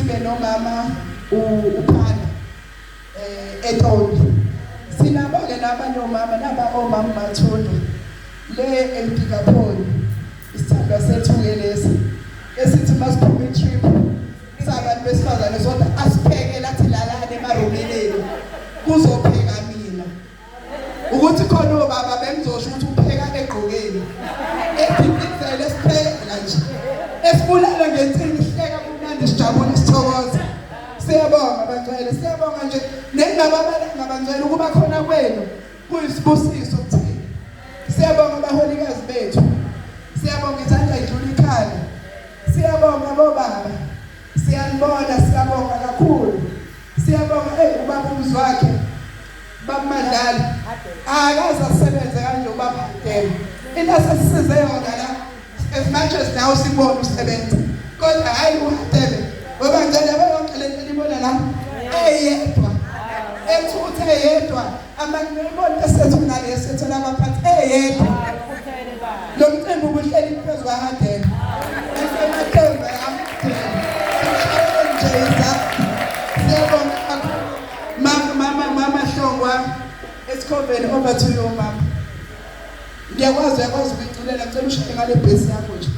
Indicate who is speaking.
Speaker 1: sibe nomama uphana eToli. Sinabo-ke nabanye omama omama Mathondo le eMpikapholi isithandwa sethu-ke lesi esithi masiphume itrip sabantu besifazane sodwa asipheke lathi lalana emarumini kuzopheka mina ukuthi khona obaba bengizosho ukuthi upheka egqokeni ephindisele esiphekela nje esibulala ngensini sihleka kumnandi sijabule sithokoza. Siyabonga abangcwele, siyabonga nje nengababalanga abangcwele ukuba khona kwenu kuyisibusiso kuthina. Siyabonga abaholikazi bethu, siyabonga izandla idlula ikhala, siyabonga bobaba, siyanibona, siyabonga kakhulu, siyabonga ubaba umzwakhe bamadlali akaze asebenze kanje ubaba Hadebe into asisize yona la as much as now sibona usebenza kodwa hayi uHadebe ngoba ngicela bonke lento libona la eyedwa ethuthe eyedwa amanibona esethu nalesi sethu labaphathi eyedwa lo mcimbi ubuhleli phezu kwaHadebe esemathemba Mama Shongwa, it's coming over to you, mama. Ngiyakwazi ukuyiculela ngicela ushaye ngale bhesi yakho nje.